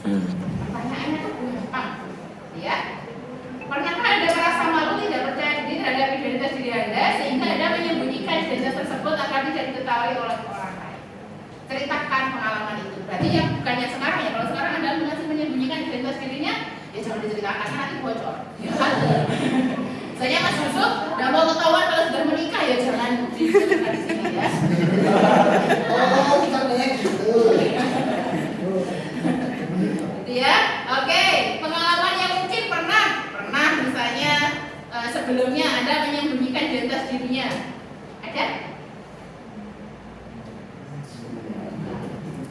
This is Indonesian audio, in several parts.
Pertanyaannya tuh gampang, ya. Pernahkah Anda merasa malu tidak percaya diri terhadap identitas diri Anda sehingga Anda menyembunyikan identitas tersebut agar tidak diketahui oleh orang lain? Ceritakan pengalaman itu. Berarti yang bukannya sekarang ya. Kalau sekarang Anda masih menyembunyikan identitas dirinya, ya jangan diceritakan nanti bocor. Ya kan? Saya Mas Yusuf, nggak mau ketahuan kalau sudah menikah ya jangan diceritakan di sini ya. Oh, kita kayak gitu. Ya, oke. Pengalaman yang mungkin pernah misalnya sebelumnya Anda menyembunyikan identitas dirinya, ada?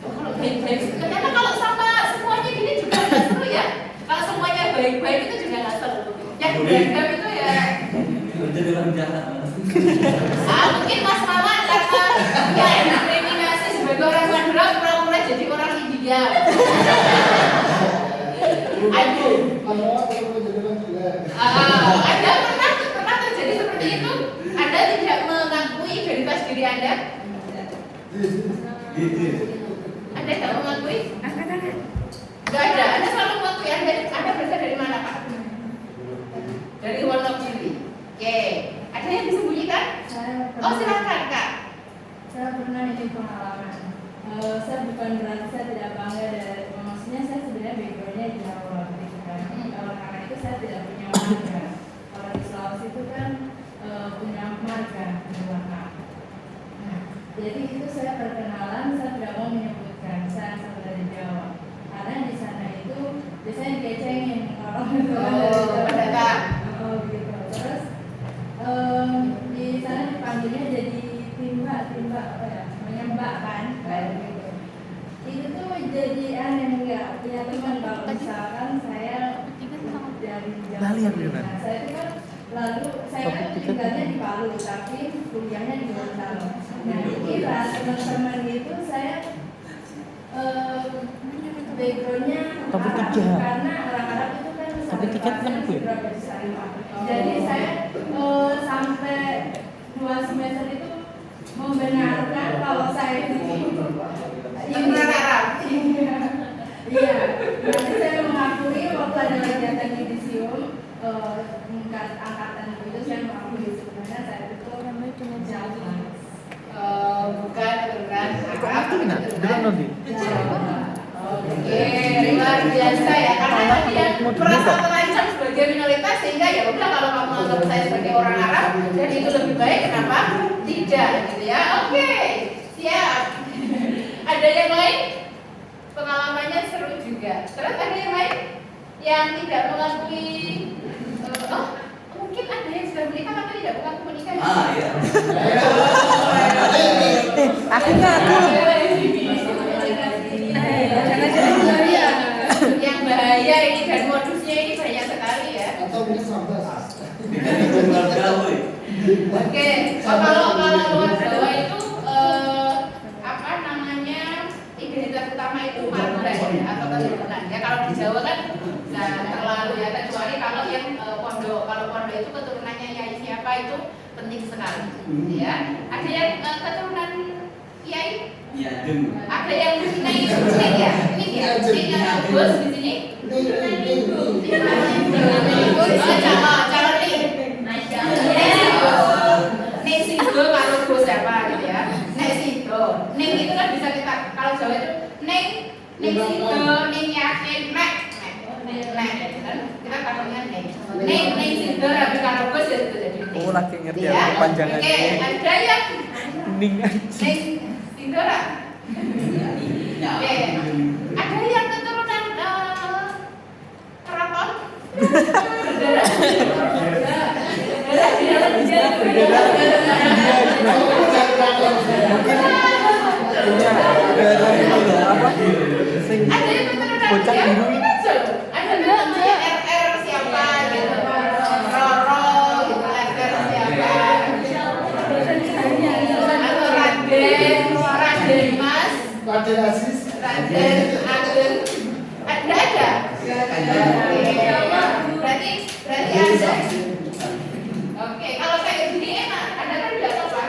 Oh, kalau baik-baik, ternyata kalau sama semuanya gini juga nggak seru ya. Kalau semuanya baik-baik itu juga nggak seru. Yang beragam itu ya. Jadi orang jahat. Mungkin Mas Maman karena ya diskriminasi sebagai orang Madura pura-pura jadi orang India. Aduh. Anda pernah terjadi seperti itu? Anda tidak mengakui identitas diri Anda? Anda tidak mengakui? Tidak ada. Anda selalu mengakui. Anda berasal dari mana, Pak? Dari Wonogiri. Oke. Ada yang disembunyikan? Oh, silakan, Kak. Saya pernah ini pengalaman. Saya bukan berarti saya tidak bangga dari, maksudnya saya sebenarnya backgroundnya di Jawa gitu kan. Karena itu saya tidak punya marga. Kalau di Sulawesi itu kan punya marga di belakang. Nah, jadi itu saya perkenalan, saya tidak mau menyebutkan saya asal dari Jawa. Karena di sana itu biasanya dikecengin orang itu. Pendatang. Gitu. Terus di sana dipanggilnya jadi timba apa ya, menyembah kan, kayak gitu. Itu tuh jadi aneh enggak punya teman kalau misalkan saya dari Jawa. Nah, saya itu kan lalu saya kan tinggalnya di Palu tapi kuliahnya di Gorontalo. Nah, dikira teman-teman itu saya backgroundnya karena orang Arab itu kan jadi saya sampai 2 semester itu membenarkan kalau saya itu Orang Arab. Iya. Nanti saya mengakui waktu ada kegiatan yudisium angkatan itu saya mengakui sebenarnya saya itu Jawa. Bukan beneran Arab, beneran Jawa. Oke, luar biasa ya. Karena tadi ya merasa terancam sebagai minoritas sehingga ya udah kalau kamu anggap saya sebagai orang Arab dan itu lebih baik, kenapa tidak gitu ya? Oke, siap. Ada yang lain? Pengalamannya seru juga. Terus ada yang lain yang tidak mengakui? Mungkin ada yang sudah menikah tapi tidak mengaku menikah. Iya. Aku ngaku. Yang bahaya ini dan modusnya ini banyak sekali ya. Atau mungkin sampai. Oke, kalau luar Jawa itu apa namanya, identitas utama itu marga ya, atau keturunan ya. Kalau di Jawa kan nggak terlalu ya, kecuali kalau yang pondok. Kalau pondok itu keturunannya Yai siapa itu penting sekali ya. Ada yang keturunan Yai? Iya, Dem. Ada yang Ning ya? Ning ya? Ning yang Gus di sini? Calon Ning. Ning Sido kalau Gus siapa gitu ya? Ning Sido. Ning itu kan bisa kita, kalau Jawa itu Ning Sido, Ning Yakin, Nek. Kan kita pakainya Ning Sido, tapi kalau Gus ya itu jadi Ning. Oh, lagi ngerti ya Ya. kepanjangannya. Oke, ada yang Ning Ning Sindora. Oke. Ada yang keturunan keraton? Ada yang keturunan bocah biru ini. Ada namanya RR siapa gitu. Roro gitu, RR siapa. Atau Raden Mas. Raden Aziz. Raden Ageng. Ada. Berarti ada. Oke, kalau kayak gini enak. Anda kan tidak apa-apa.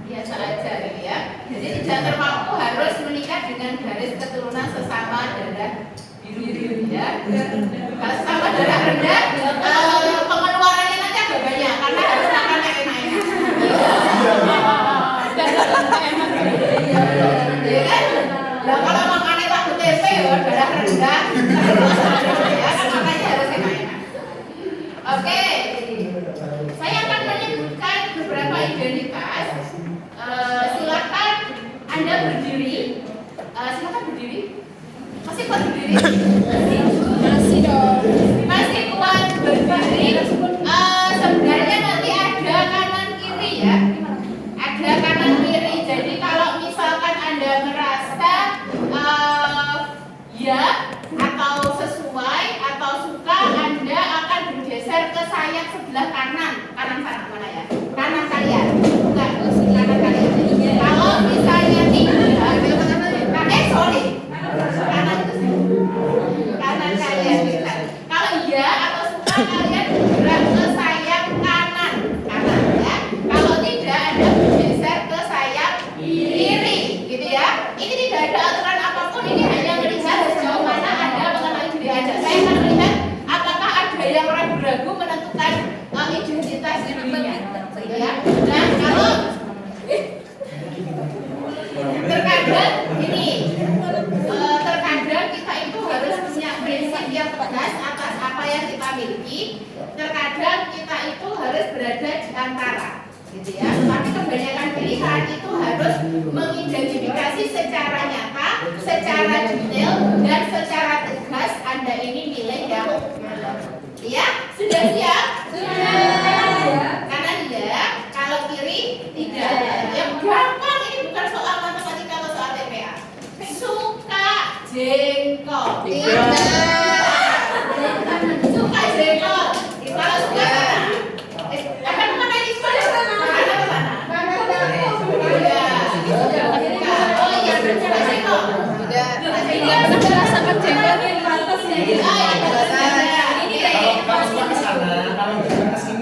Biasa aja gitu ya. Jadi tidak terpaku harus menikah dengan garis keturunan sesama darah Kalau sesama darah rendah, pengeluarannya nanti agak banyak karena harus makan yang enak-enak. Ya kan? Nah kalau makannya tahu tempe ya darah rendah, ya kan makanya harus enak-enak. Oke, saya akan menyebutkan beberapa identitas. Silakan Anda berdiri. Silakan berdiri. Masih kuat berdiri? Masih dong. Masih kuat berdiri. Sebenarnya nanti ada kanan kiri ya. Ada kanan kiri. Jadi kalau misalkan Anda merasa ya atau sesuai atau suka, Anda akan bergeser ke sayap sebelah kanan. Kanan sana mana ya? Kanan kalian. Bukan kanan kalian. Kalau misalnya tidak, sorry. Kanan itu sih. Kanan kalian bisa. Kalau iya atau suka, kalian bergerak ke sayap kanan. Kanan ya. Kalau tidak, Anda bergeser ke sayap kiri. Gitu ya. Ini tidak ada aturan apapun. Ini hanya melihat sejauh mana Anda mengenali diri Anda. Saya akan melihat apakah ada yang ragu-ragu menentukan identitas dirinya. Ya. Nah, kalau terkadang ini terkadang kita itu harus punya prinsip yang tegas atas apa yang kita miliki. Terkadang kita itu harus berada di antara, gitu ya. Tapi kebanyakan pilihan itu harus mengidentifikasi secara nyata, secara detail dan secara tegas Anda ini milih yang ya. Sudah siap? Sudah. Kanan ya, kalau kiri tidak. Yang gampang ini bukan soal matematika atau soal TPA. Suka jengkol. Tidak. Suka jengkol. Kalau suka sana. Akan kemana ini semuanya? Mana ke sana? Oh iya, suka jengkol. Sudah. Tidak pernah merasakan jengkol yang pantas ya. Ini kayak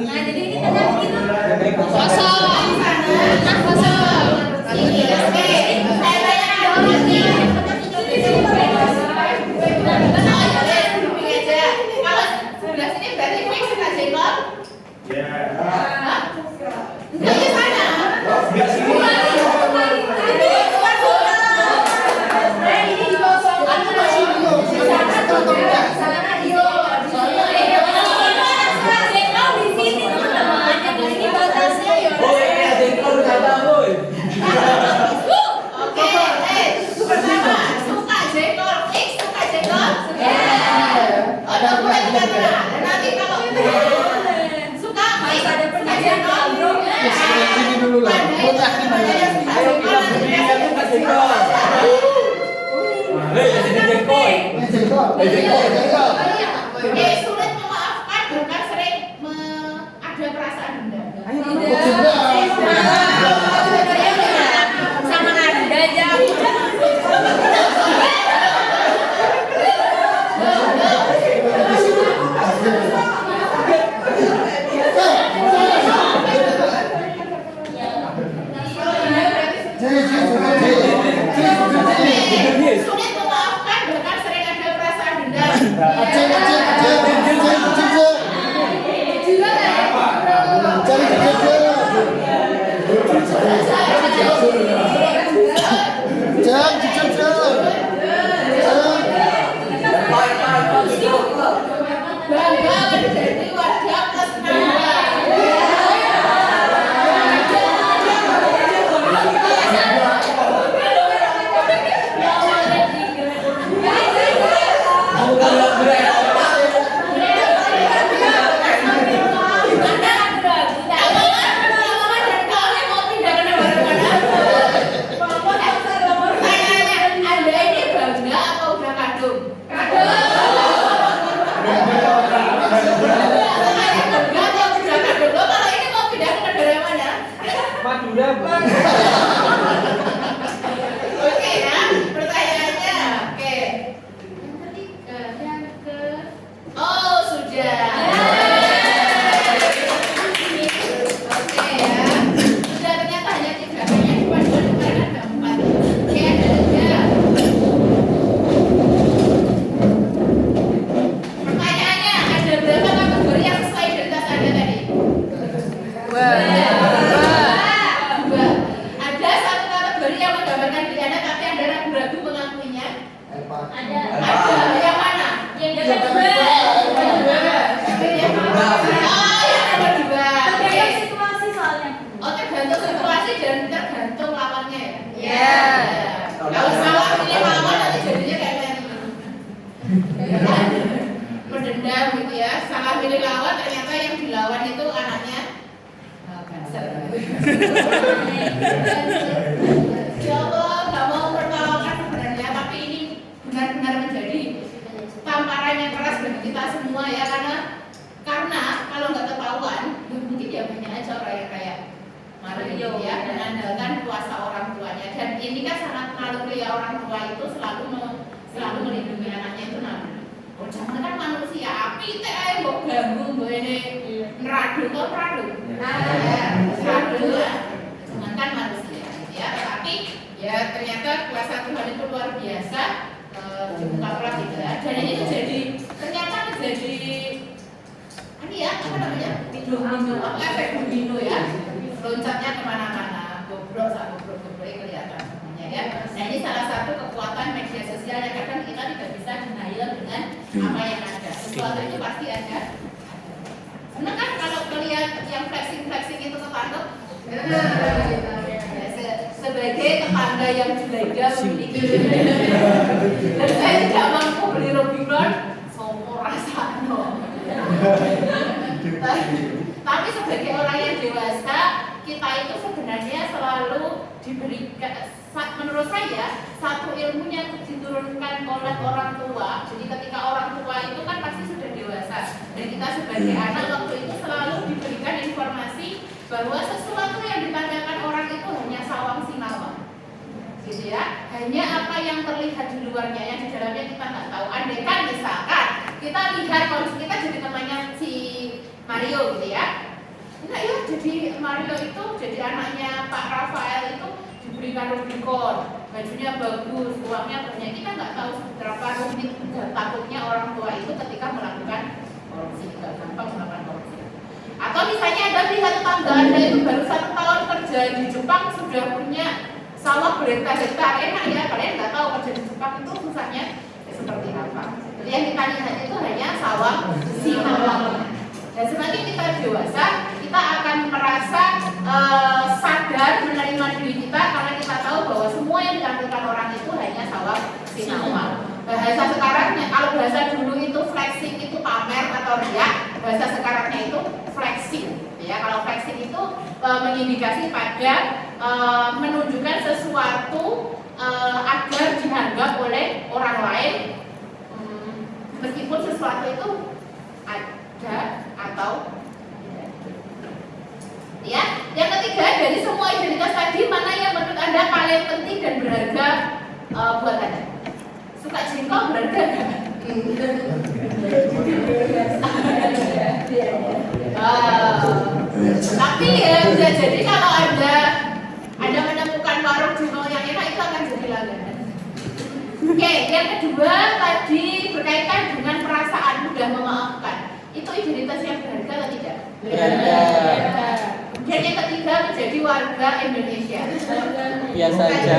nah jadi ini tengah gitu. Kosong. Nah kosong. Ini oke. Saya tanya orang ini. Kalau sebelah sini berarti fix suka jengkol? Hah? Enggak di sana. Ini dikosongkan masih di sana tuh. Sana iyo. Jengkol di sini teman-teman. Yang di sini batasnya ya. Oke, pertama suka jengkol, fix suka jengkol? Oh, udah mulai kita benar. Dan nanti kalau suka fix suka jengkol, Ini dulu lah. Botak ini ada yang suka jengkol nanti dikasih jengkol. Ini jengkol. Sulit memaafkan bahkan sering ada perasaan dendam. Sama Anda aja. Sulit memaafkan bahkan sering ada perasaan dendam. Bangga menjadi warga plus Madura, Bang. Oke ya, pertanyaannya. Oke. Yang ketiga, yang ke oh sudah. Oke ya. Sudah ternyata hanya 3. Kayaknya di depan ada 4. Oke, ada 3. Ada. Yang mana? Yang Yang kedua. Yang kedua. Oh, yang kedua. Tergantung situasi soalnya. Oh, tergantung situasi dan tergantung lawannya ya. Iya. Kalau salah pilih lawan nanti jadinya kayak mendendam gitu ya. Salah pilih lawan ternyata yang dilawan itu anaknya cancer. Ya Allah, nggak mau mempertaruhkan sebenarnya, tapi ini benar-benar menjadi tamparan yang keras bagi kita semua ya, karena kalau nggak ketahuan, ya mungkin ya banyak aja orang yang kayak Mario ya, mengandalkan kuasa orang tuanya, dan ini kan sangat naluri ya, orang tua itu selalu melindungi anaknya itu namanya. Oh, jangan kan manusia, api teh ae mbok ganggu mbok ini neradu kok neradu. Neradu. Jangan kan manusia ya, tapi ya ternyata kuasa Tuhan itu luar biasa, dibuka gitu ya. Dan ini ternyata menjadi ini ya, apa namanya? Domino, efek domino ya. Loncatnya kemana-mana, goblok kelihatan semuanya ya. Nah, ini salah satu kekuatan media sosial yang kadang kita tidak bisa denial dengan apa yang ada. Sesuatu itu pasti ada. Senang kan kalau melihat yang flexing itu ketangkep? Sebagai tetangga yang julaga memiliki dan saya tidak mampu beli Robinson, sopo rasanya. Tapi sebagai orang yang dewasa, kita itu sebenarnya selalu diberikan, menurut saya, satu ilmunya diturunkan oleh orang tua. Jadi ketika orang tua itu kan pasti sudah dewasa, dan kita sebagai anak waktu itu selalu diberikan informasi bahwa sesuatu yang ditanyakan orang itu hanya sawang sinawang, gitu ya. Hanya apa yang terlihat di luarnya, yang di dalamnya kita nggak tahu. Andaikan misalkan kita lihat, kalau kita jadi temannya si Mario gitu ya, nah ya jadi Mario itu jadi anaknya Pak Rafael itu diberikan Rubicon, bajunya bagus, uangnya banyak, kita nggak tahu seberapa rumit takutnya orang tua itu ketika melakukan korupsi, nggak gampang melakukan korupsi. Atau misalnya Anda lihat tetangga Anda itu baru 1 tahun kerja di Jepang sudah punya sawah berhektar-hektar, enak ya, kalian nggak tahu kerja di Jepang itu susahnya seperti apa. Jadi yang kita lihat itu hanya sawah sinawang. Dan semakin kita dewasa, kita akan merasa sadar menerima diri kita karena kita tahu bahwa semua yang ditampilkan orang itu hanya sawah sinawang. Bahasa sekarangnya, kalau bahasa dulu itu flexing itu pamer atau riak, bahasa sekarangnya itu flexing. Ya, kalau flexing itu mengindikasi pada menunjukkan sesuatu agar dianggap oleh orang lain, meskipun sesuatu itu ada atau tidak. Ya, yang ketiga, dari semua identitas tadi, mana yang menurut Anda paling penting dan berharga buat Anda? Suka jengkol berharga nggak? Tapi ya bisa jadi kalau Anda menemukan warung jengkol yang enak, itu akan jadi langganan. Oke, yang kedua tadi berkaitan dengan perasaan mudah memaafkan. Itu identitas yang berharga atau tidak? Berharga. Dan yang ketiga menjadi warga Indonesia. Biasa aja.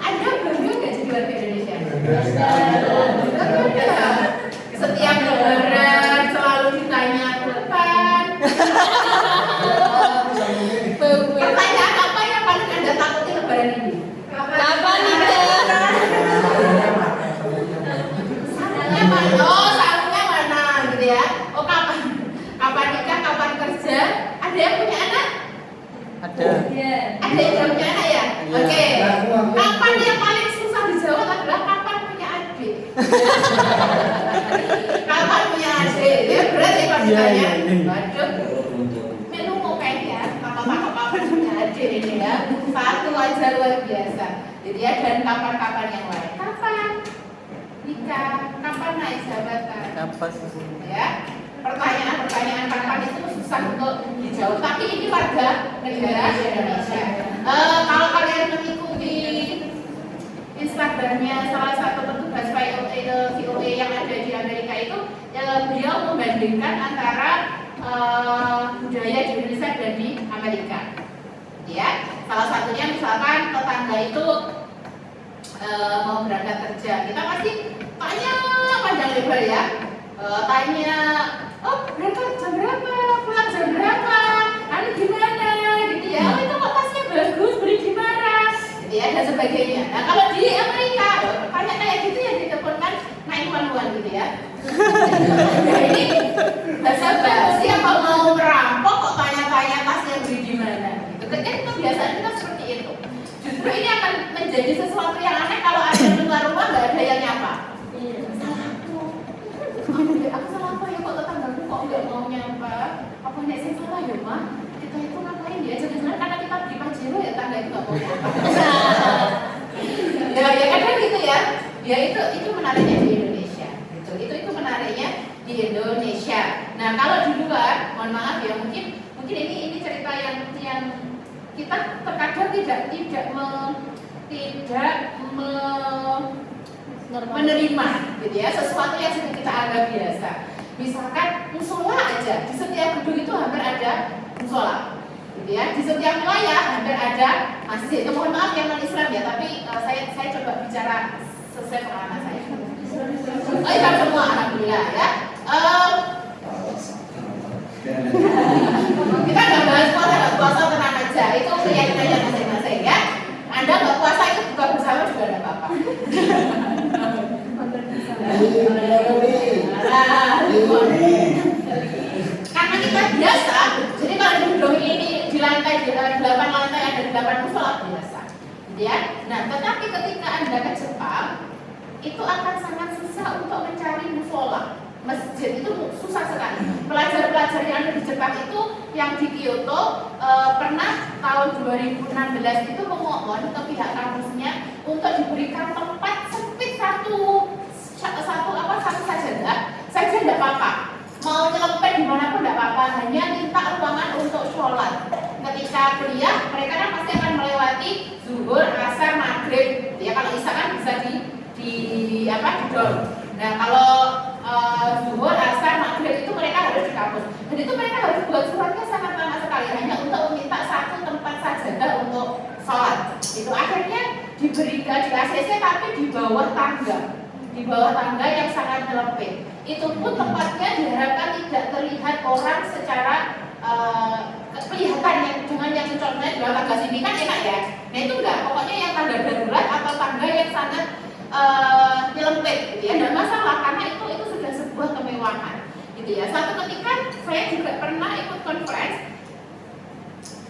Anda bangga nggak jadi warga Indonesia? Bangga. Setiap lebaran selalu ditanya kapan. Pertanyaan apa yang paling Anda takuti lebaran ini? Kapan nikah? Sarungnya mana? Oh, sarungnya mana gitu ya? Oh, kapan nikah, kapan kerja? Ada yang punya anak? Ada. Ada yang belum punya anak ya? Oke. Kapan yang paling susah dijawab adalah kapan punya adik? Kapan punya adik? Ya berat ya kalau ditanya. Waduh. Melu mau pengen ya, kapan punya adik ini ya? Satu aja luar biasa. Jadi ya, dan kapan-kapan yang lain. Kapan nikah? Kapan naik jabatan? Kapan? Ya. Pertanyaan kapan itu susah untuk dijawab, tapi ini warga negara Indonesia. Kalau kalian mengikuti Instagramnya salah satu petugas VOA yang ada di Amerika itu, beliau membandingkan antara budaya di Indonesia dan di Amerika. Ya, salah satunya misalkan tetangga itu mau berangkat kerja, kita pasti tanya panjang lebar ya. Tanya, oh berangkat jam berapa, pulang jam berapa, anu gimana gitu ya. Oh itu kok tasnya bagus, beli di mana gitu ya, dan sebagainya. Nah kalau di Amerika tanya kayak gitu ya diteleponkan 911 gitu ya. Nah ini bahasa basi apa mau merampok kok tanya-tanya tasnya beli di mana gitu. Kan kebiasaan kita seperti itu. Justru ini akan menjadi sesuatu yang aneh kalau ada keluar rumah nggak ada yang nyapa. Aku salah apa ya, kok tetanggaku kok nggak mau nyapa? Apa nek saya salah ya mah? Kita itu ngapain ya? Jangan-jangan karena kita beli pajero ya tangga itu nggak mau nyapa. Ya kadang gitu ya. Ya itu menariknya di Indonesia. Gitu. Itu menariknya di Indonesia. Nah kalau di luar, mohon maaf ya, mungkin ini cerita yang kita terkadang tidak menerima gitu ya, sesuatu yang sudah kita anggap biasa. Misalkan musola aja, di setiap gedung itu hampir ada musola gitu ya, di setiap wilayah hampir ada masjid. Itu mohon maaf yang non Islam ya, tapi saya coba bicara sesuai pengalaman saya. Oh iya semua alhamdulillah ya. Kita nggak bahas puasa tenang aja, itu keyakinannya masing-masing ya. Anda nggak puasa itu buka bersama juga ada apa-apa. Karena kita biasa, jadi kalau di gedung ini di lantai 8 lantai ada 8 musola biasa, gitu ya. Nah, tetapi ketika Anda ke Jepang, itu akan sangat susah untuk mencari musola. Masjid itu susah sekali. Pelajar-pelajar yang ada di Jepang itu yang di Kyoto pernah tahun 2016 itu memohon ke pihak kampusnya untuk diberikan tempat sempit satu saja tidak apa-apa. Mau nyelempet dimanapun tidak apa-apa, hanya minta ruangan untuk sholat. Ketika kuliah mereka kan pasti akan melewati zuhur, asar, maghrib. Ya kalau isya kan bisa di dorm. Nah kalau zuhur, asar, maghrib itu mereka harus di kampus. Dan itu mereka harus buat suratnya sangat lama sekali hanya untuk meminta satu tempat saja untuk sholat. Itu akhirnya diberikan di ACC tapi di bawah tangga yang sangat menyempit. Itu pun tempatnya diharapkan tidak terlihat orang secara kelihatan dengan yang contohnya di tangga sini kan enak ya. Nah itu enggak, pokoknya yang tangga darurat atau tangga yang sangat nyelempit gitu ya, dan masalah karena itu sudah sebuah kemewahan gitu ya. Satu ketika saya juga pernah ikut conference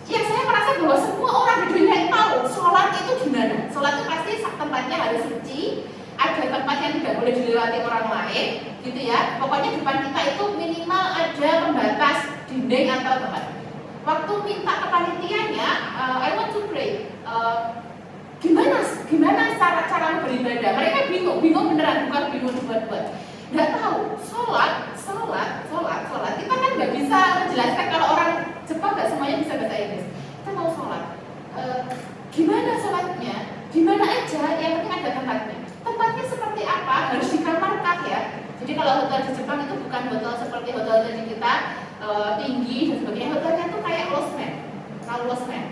yang saya merasa bahwa semua orang di dunia tahu sholat itu gimana. Sholat itu pasti tempatnya harus suci, ada tempat yang tidak boleh dilewati orang lain gitu ya. Pokoknya depan kita itu minimal ada pembatas dinding atau tempat. Waktu minta ke panitianya, I want to pray. Gimana cara beribadah? Mereka bingung beneran, bukan bingung buat-buat. Nggak tahu sholat. Kita kan nggak bisa menjelaskan kalau orang Jepang nggak semuanya bisa bahasa Inggris. Kita mau sholat. Gimana sholatnya? Gimana aja? Yang penting ada tempatnya. Tempatnya seperti apa? Harus di kamar kah ya? Jadi kalau hotel di Jepang itu bukan hotel seperti hotel di kita tinggi dan sebagainya. Hotelnya tuh kayak losmen,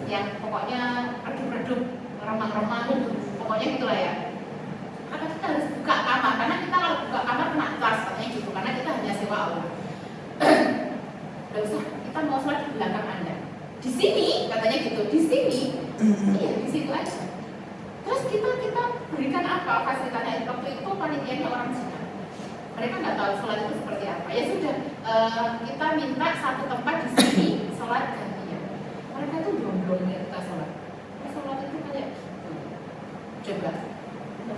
yang pokoknya redup-redup, remang-remang, pokoknya gitulah ya. Karena kita harus buka kamar, karena kita kalau buka kamar kena tas katanya gitu, karena kita hanya sewa aula. Gak usah, kita mau sholat di belakang Anda. Di sini katanya gitu, di sini, iya di situ aja. Terus kita berikan apa fasilitasnya? Waktu itu panitianya orang Cina. Mereka nggak tahu sholat itu seperti apa. Ya sudah, kita minta satu tempat di sini sholat gantian. Mereka tuh jomblonya kita sholat. Sholat itu kayak gitu. Coba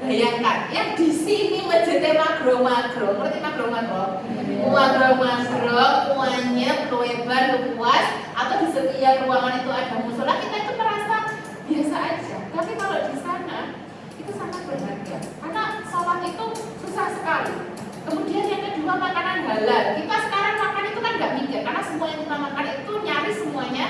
bayangkan, ya di sini masjidnya magro, ngerti magro? Uangnya lebar, luas, atau di setiap ruangan itu ada musola, kita itu merasa biasa aja. Tapi kalau di sana itu sangat berharga, karena sholat itu susah sekali. Kemudian yang kedua, makanan halal. Kita sekarang makan itu kan nggak mikir, karena semua yang kita makan itu nyaris semuanya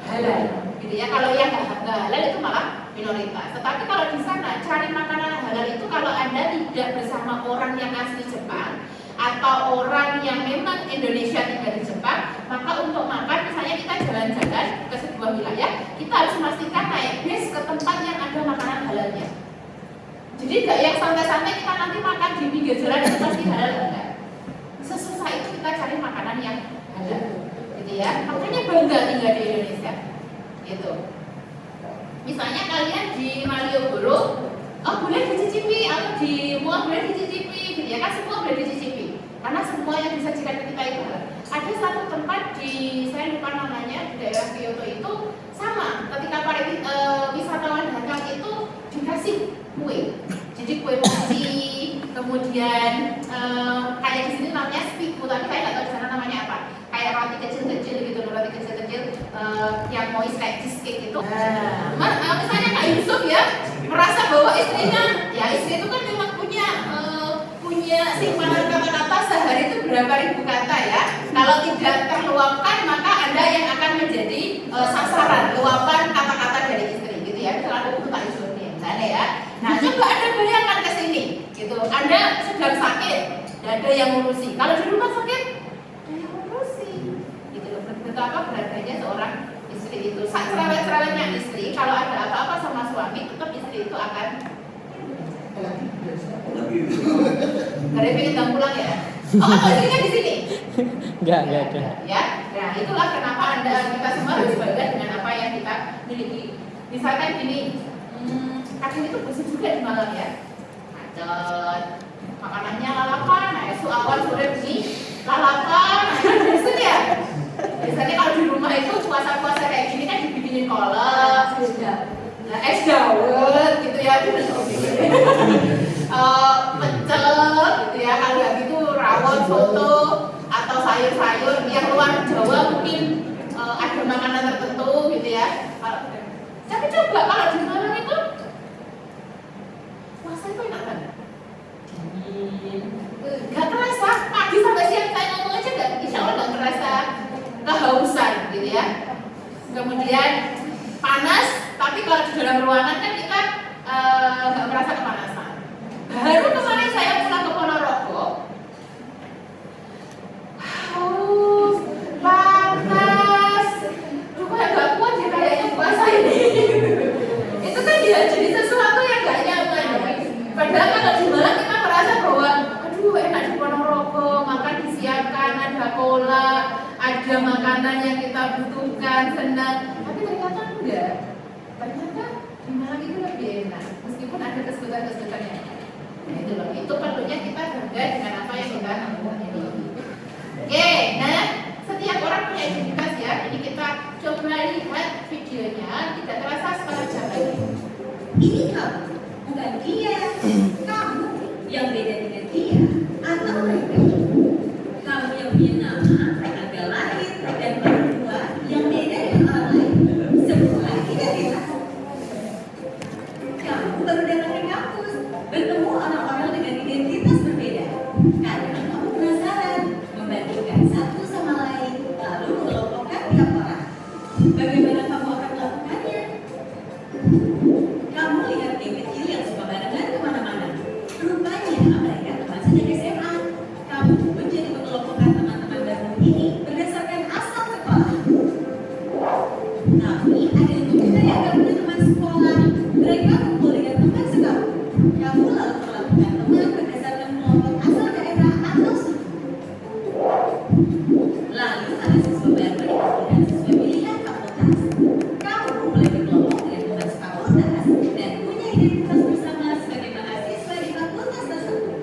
halal, gitu ya. Kalau yang nggak halal itu malah minoritas. Tetapi kalau di sana cari makanan halal itu kalau Anda tidak bersama orang yang asli Jepang atau orang yang memang Indonesia tinggal di Jepang, maka untuk makan misalnya kita jalan-jalan ke sebuah wilayah, kita harus memastikan naik bis ke tempat yang ada makanan halalnya. Jadi nggak yang santai-santai kita nanti makan di pinggir jalan itu pasti halal, enggak. Sesusah itu kita cari makanan yang halal, gitu ya. Makanya bangga tinggal di Indonesia, gitu. Misalnya kalian di Malioboro, oh boleh dicicipi, atau di Muar boleh dicicipi, gitu ya kan, semua boleh dicicipi. Karena semua yang disajikan kita itu halal. Ada satu tempat di, saya lupa namanya, di daerah Kyoto itu sama. Ketika para wisatawan datang itu dikasih kue. Jadi kue mochi, kemudian kayak di sini namanya spiku, tapi saya nggak tahu di sana namanya apa. Kayak roti kecil-kecil gitu, roti kecil-kecil yang moist kayak cheesecake gitu. Misalnya Kak Yusuf ya merasa bahwa istrinya, ya istri itu kan memang punya simpanan kata-kata sehari itu berapa ribu kata ya. Kalau tidak terluapkan maka Anda yang akan menjadi sasaran luapan kata-kata dari istri gitu ya. Selalu untuk Kak Yusuf nih, misalnya ya. Nah coba Anda bayangkan ke sini gitu. Anda sedang sakit, tidak ada yang ngurusi. Kalau di rumah sakit, ada yang ngurusi. Gitu. Betapa berharganya seorang istri itu. Cerewet-cerewetnya istri, kalau ada apa-apa sama suami, tetap istri itu akan Gak pengen pulang ya? Oh, istrinya di sini? Enggak ada. Ya, nah itulah kenapa kita semua harus bangga dengan apa yang kita miliki. Misalkan gini, kadang itu bosan juga di Malang ya, macet, makanannya lalapan, nah esok awal sore begini lalapan, bosan ya. Biasanya kalau di rumah itu puasa-puasa kayak gini kan dibikinin kolak, es dawet gitu ya, pecel gitu ya, kalau nggak gitu rawon, soto atau sayur-sayur yang luar Jawa mungkin ada makanan tertentu gitu ya. Tapi coba kalau di Malang itu puasa itu enak banget, nggak terasa pagi sampai siang saya ngomong aja nggak, insya Allah nggak terasa kehausan gitu ya. Kemudian panas, tapi kalau di dalam ruangan kan kita nggak merasa kepanasan. Baru kemarin saya pulang ke Ponorogo, haus, panas, cuma nggak kuat ya kayaknya puasa ini. Itu kan ya jadi sesuatu yang nggak nyaman. Padahal kalau di Malang kita merasa bahwa, aduh enak di Ponorogo, makan disiapkan, ada cola, ada makanan yang kita butuhkan, senang. Tapi ternyata enggak. Ternyata di Malang itu lebih enak, meskipun ada kesulitan-kesulitan yang lain. Nah, itu loh, itu perlunya kita bangga dengan apa yang kita miliki. Oke, nah setiap orang punya identitas ya. Ini kita coba lihat videonya, tidak terasa setengah jam lagi. Ini kamu, bukan dia. Kamu yang beda dengan dia atau mereka. Kamu yang punya nama, tanggal lahir, dan orang tua yang beda dengan orang lain. Semua identitas. Kamu baru datang ke kampus, bertemu orang-orang dengan identitas berbeda. Karena kamu penasaran, membandingkan satu sama lain, lalu mengelompokkan tiap orang. Bagaimana kamu akan melakukannya? Kamu lihat tim kecil yang suka barengan kemana-mana. Rupanya mereka teman sejak SMA. Kamu pun jadi mengelompokkan teman-teman baru ini berdasarkan asal sekolah. Tapi ada juga yang gak punya teman sekolah. Mereka kumpul dengan teman sekampung. Kamu lalu melakukan teman berdasarkan kelompok asal daerah atau suku. Lalu ada siswa baru dengan sesuai pilihan fakultas. Kamu mulai berkelompok dengan teman sefakultas dan punya identitas bersama sebagai mahasiswa di fakultas tersebut.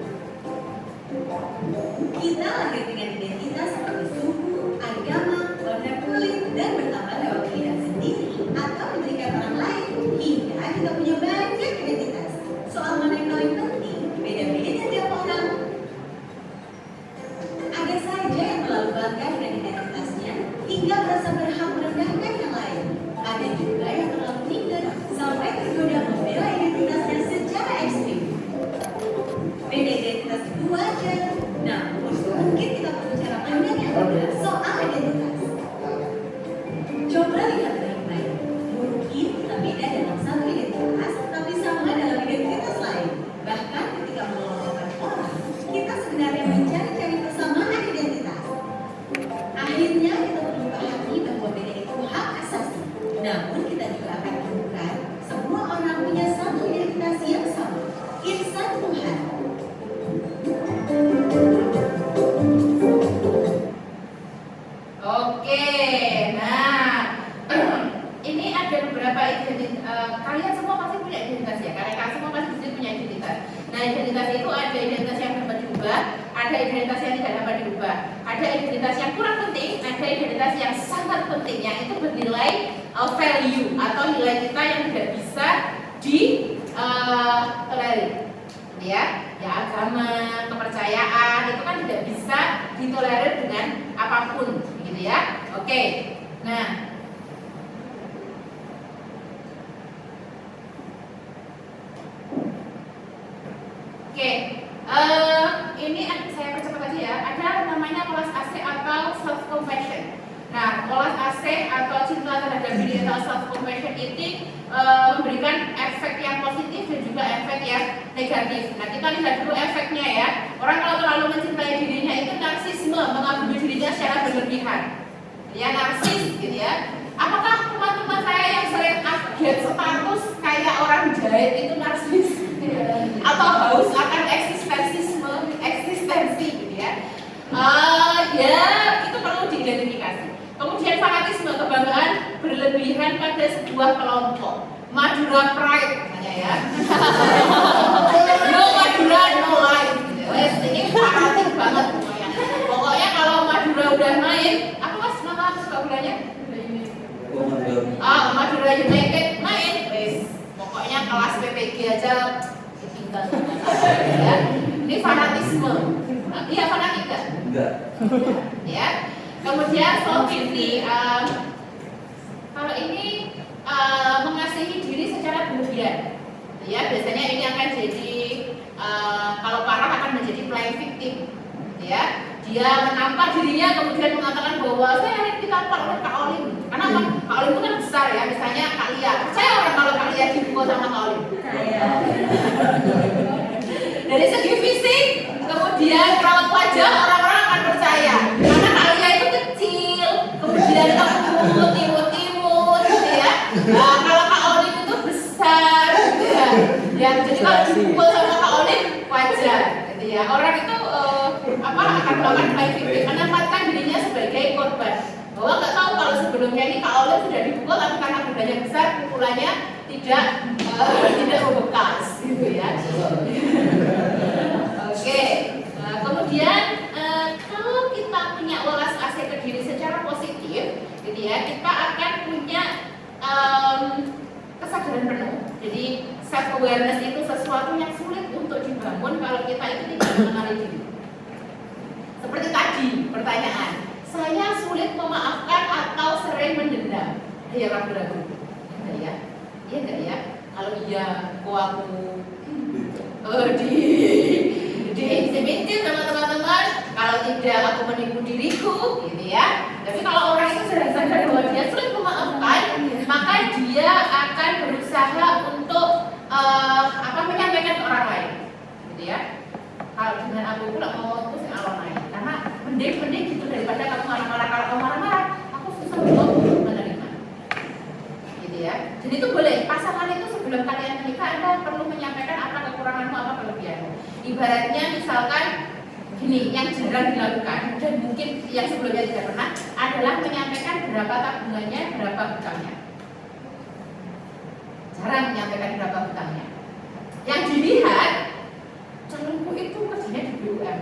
Kita lahir dengan identitas seperti suku, agama, warna kulit, dan bertambah lewat pilihan sendiri atau diberikan orang lain hingga kita punya banyak identitas. Soal mana yang paling penting, beda-beda tiap orang. Ada saja yang terlalu bangga dengan identitasnya hingga merasa berhak merendahkan yang lain. Ada juga yang terlalu minder sampai tergoda membela identitasnya secara ekstrim. Beda identitas itu wajar, namun mungkin kita perlu cara pandang yang berbeda soal identitas. Coba lihat baik-baik. Mungkin kita beda dalam satu identitas, tapi sama dalam identitas lain. Bahkan ketika mengelompokkan orang, kita sebenarnya mencari-cari persamaan identitas. Akhirnya kita perlu pahami bahwa beda itu hak asasi. Namun kita juga akan temukan semua orang punya satu identitas yang sama. identitas itu ada identitas yang dapat diubah, ada identitas yang tidak dapat diubah, ada identitas yang kurang penting, ada identitas yang sangat penting, yang itu bernilai value atau nilai kita yang tidak bisa ditolerir. Ya agama, kepercayaan itu kan tidak bisa ditolerir dengan apapun, gitu ya. Oke, nah. Oke, ini saya percepat aja ya. Ada namanya welas asih atau self compassion. Nah, welas asih atau cinta terhadap diri atau self compassion ini memberikan efek yang positif dan juga efek yang negatif. Nah, kita lihat dulu efeknya ya. Orang kalau terlalu mencintai dirinya itu narsisme, mengagumi dirinya secara berlebihan. Ya, narsis gitu ya. Apakah teman-teman saya yang sering update status kayak orang jahit itu narsis? Atau haus akan eksistensi gitu ya. Ya itu perlu diidentifikasi. Kemudian fanatisme, kebanggaan berlebihan pada sebuah kelompok. Madura pride namanya ya. No Madura no life. Ini fanatik banget pokoknya. Pokoknya kalau Madura udah main, apa mas nama suka gulanya? Madura United main, wes. Pokoknya kelas PPG aja. Ya. Ini fanatisme. Iya fanatik kan? Enggak. Ya. Kemudian self pity. Kalau ini mengasihi diri secara berlebihan. Ya, biasanya ini akan jadi kalau parah akan menjadi playing victim. Ya. Dia menampar dirinya kemudian mengatakan bahwa saya harus ditampar oleh Kak Olim. Karena apa? Kak Olim itu kan besar ya, misalnya Kak Lia. Percaya orang kalau Kak Lia dipukul sama Kak Olim? Dari segi fisik, kemudian raut wajah orang-orang akan percaya. Karena Kak Lia itu kecil, kemudian lembut, imut-imut, gitu ya. Nah, kalau Kak Olim itu besar, gitu ya. Jadi kalau dipukul sama Kak Olim, wajar, gitu ya. Orang itu akan melakukan playing victim, menempatkan dirinya sebagai korban. Bahwa nggak tahu kalau sebelumnya ini Kak Olim sudah dipukul, tapi karena badannya besar, pukulannya tidak membekas, gitu ya. Oke, kemudian kalau kita punya welas asih ke diri secara positif, gitu ya, kita akan punya kesadaran penuh. Jadi self awareness itu sesuatu yang sulit untuk dibangun kalau kita itu tidak mengenali diri. Seperti tadi pertanyaan, saya sulit memaafkan atau sering mendendam. Ya ragu-ragu, ya, iya nggak ya? Kalau iya, kok aku diintim sama teman-teman. Kalau tidak, aku menipu diriku, gitu ya. Tapi kalau orang itu sudah sadar bahwa dia sulit memaafkan, maka dia akan berusaha untuk menyampaikan ke orang lain, gitu ya. Kalau dengan aku pula mau putus orang lain, karena mending gitu daripada kamu marah-marah. Kalau kamu marah-marah, aku susah untuk menerima, gitu ya. Jadi itu boleh, pasangan itu sebelum kalian menikah Anda perlu menyampaikan apa kekuranganmu, apa kelebihanmu. Ibaratnya misalkan gini, yang jarang dilakukan dan mungkin yang sebelumnya tidak pernah adalah menyampaikan berapa tabungannya, berapa hutangnya. Jarang menyampaikan berapa hutangnya. Yang dilihat, calonku itu kerjanya di BUMN,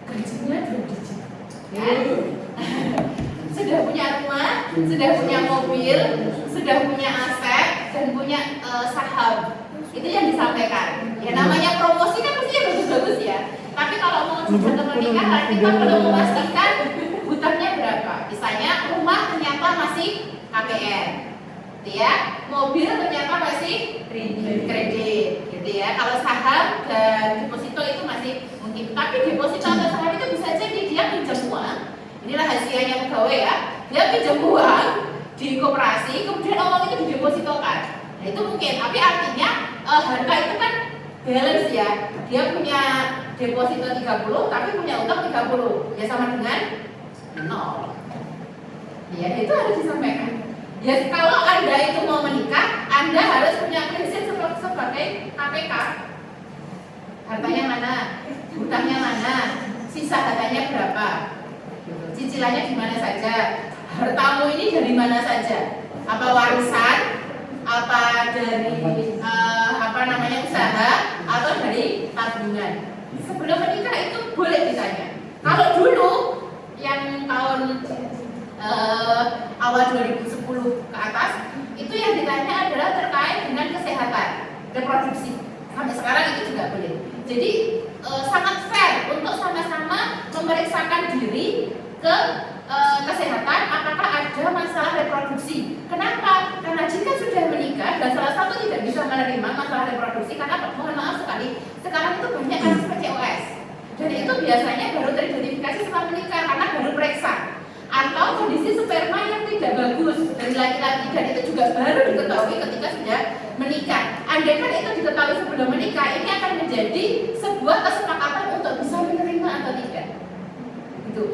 gajinya 2 digit, kan? Sudah punya rumah, sudah punya mobil, sudah punya aset dan punya saham. Itu yang disampaikan. Ya namanya promosi kan mesti bagus-bagus ya. Tapi kalau mau sudah pernikahan, kita perlu memastikan hutangnya berapa. Misalnya rumah ternyata masih KPR, gitu ya. Mobil ternyata masih kredit, gitu ya. Kalau saham dan deposito itu masih mungkin. Tapi deposito atau saham itu bisa jadi dia pinjam uang. Ini rahasianya pegawai ya. Dia pinjam uang di koperasi, kemudian uang itu didepositokan. Nah itu mungkin. Tapi artinya harga itu kan balance ya. Dia punya deposito 30, tapi punya utang 30. Ya sama dengan 0. Ya itu harus disampaikan. Ya kalau Anda itu mau menikah, Anda harus punya prinsip sebagai KPK. Hartanya mana? Hutangnya mana? Sisa hartanya berapa? Cicilannya di mana saja? Hartamu ini dari mana saja? Apa warisan? Apa dari usaha? Atau dari tabungan. Sebelum menikah itu boleh ditanya. Kalau dulu yang tahun awal 2010 ke atas itu yang ditanya adalah terkait dengan kesehatan reproduksi. Sampai sekarang itu juga boleh. Jadi sangat fair untuk sama-sama memeriksakan diri ke kesehatan apakah ada masalah reproduksi. Kenapa? Karena jika sudah menikah dan salah satu tidak bisa menerima masalah reproduksi, karena mohon maaf sekali sekarang itu banyak kasus PCOS dan itu biasanya baru teridentifikasi setelah menikah karena baru periksa, atau kondisi sperma yang tidak bagus dari laki-laki dan itu juga baru diketahui ketika sudah menikah. Andaikan itu diketahui sebelum menikah, ini akan menjadi sebuah kesepakatan untuk bisa menerima atau tidak.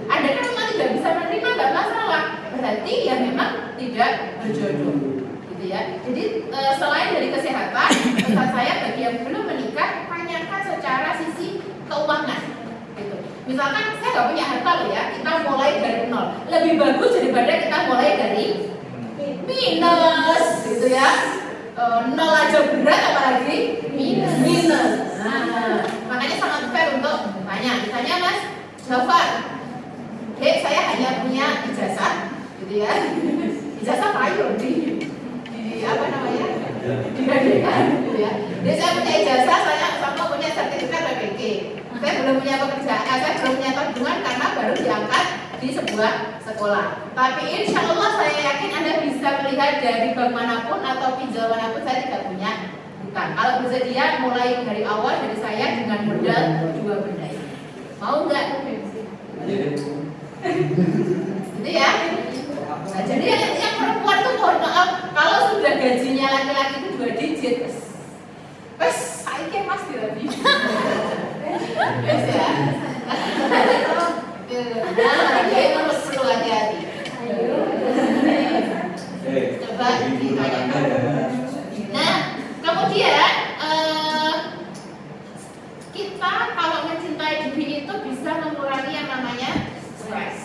Andaikan memang tidak bisa menerima nggak masalah, berarti ya memang tidak berjodoh, gitu ya. Jadi selain dari kesehatan, pesan saya bagi yang belum menikah, tanyakan secara sisi keuangan, gitu. Misalkan saya nggak punya harta loh ya, kita mulai dari nol, lebih bagus daripada kita mulai dari minus, gitu ya. Nol aja berat apalagi minus. Nah, makanya sangat fair untuk tanya. Misalnya Mas Jafar, saya hanya punya ijazah, gitu ya. Ijazah payung di apa namanya? Digadekan, gitu ya. Jadi saya punya ijazah, saya sama punya sertifikat PPG. Saya belum punya pekerjaan, saya belum punya tabungan karena baru diangkat di sebuah sekolah. Tapi insya Allah saya yakin Anda bisa melihat dari bank manapun atau pinjol manapun saya tidak punya hutang. Kalau bersedia mulai dari awal dari saya dengan modal 2 benda ini. Mau nggak? Gitu ya. Nah, jadi yang perempuan tuh mohon maaf kalau sudah gajinya laki-laki itu 2 digit, wes saya kayak mas lebih, wes ya. Nah, dia harus perlu hati-hati. Coba ditanyakan. Nah, kemudian kita kalau mencintai diri itu bisa mengurangi yang namanya stres,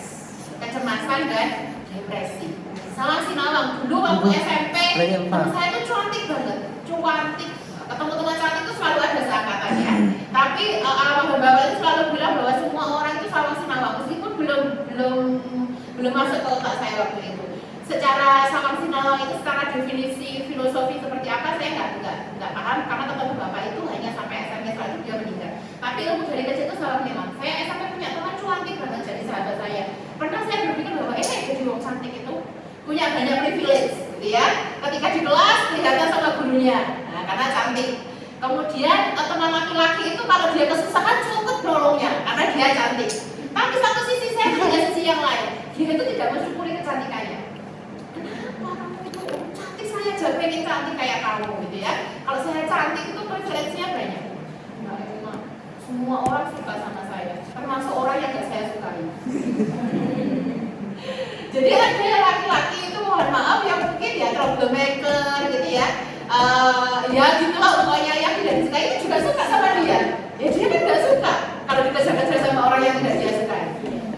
kecemasan dan depresi. Salah sinawang dulu waktu SMP, teman saya itu cantik banget, cantik. Ketemu teman cantik itu selalu ada seangkatannya. Tapi almarhum bapak itu selalu bilang bahwa semua orang itu salah sinawang, meskipun belum masuk ke otak saya waktu itu. Secara sawang sinawang itu secara definisi filosofi seperti apa saya nggak paham karena teman bapak itu hanya sampai SMP setelah itu dia meninggal. Tapi ilmu dari kecil itu selalu memang. Saya SMP punya teman cantik banget jadi sahabat saya. Pernah saya berpikir bahwa jadi orang cantik itu punya banyak privilege, gitu ya. Ketika di kelas kelihatan sama gurunya, nah, karena cantik. Kemudian teman laki-laki itu kalau dia kesusahan cukup nolongnya karena dia cantik. Tapi satu sisi saya punya sisi yang lain, dia itu tidak mensyukuri kecantikannya. Kenapa kamu itu cantik, saya aja pengen cantik kayak kamu, gitu ya. Kalau saya cantik itu privilege-nya banyak. Nah, semua orang suka sama saya, termasuk orang yang gak saya sukai. Jadi ada laki-laki itu mohon maaf yang mungkin ya troublemaker gitu ya. Ya gitulah pokoknya yang tidak disukai itu juga suka sama dia. Ya dia kan gak suka kalau dikejar-kejar sama orang yang tidak dia sukai.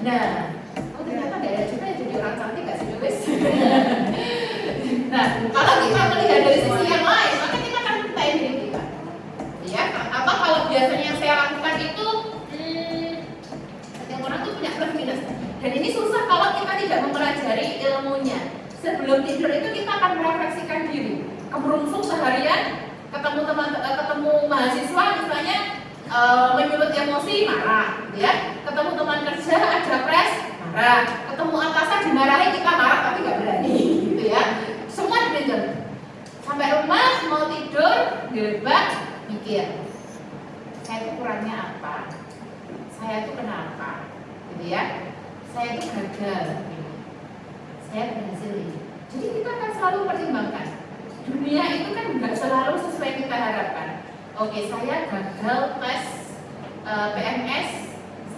Nah, ternyata gak ada juga yang jadi orang cantik gak sih guys. Nah, kalau kita melihat dari sisi yang lain, maka kita akan mencintai diri kita. Ya, apa kalau biasanya yang saya lakukan itu setiap orang tuh punya plus minus. Dan ini susah kalau kita tidak mempelajari ilmunya. Sebelum tidur itu kita akan merefleksikan diri. Kemerungsung seharian, ketemu mahasiswa misalnya menyulut emosi, marah, ya. Ketemu teman kerja ada press, marah. Ketemu atasan dimarahi kita marah tapi nggak berani, gitu ya. Semua didengar. Sampai rumah mau tidur, gebak, mikir. Saya itu kurangnya apa? Saya itu kenapa? Gitu ya. Saya itu gagal, saya berhasil ini. Jadi kita akan selalu pertimbangkan. Dunia itu kan nggak selalu sesuai yang kita harapkan. Oke, saya gagal tes PMS,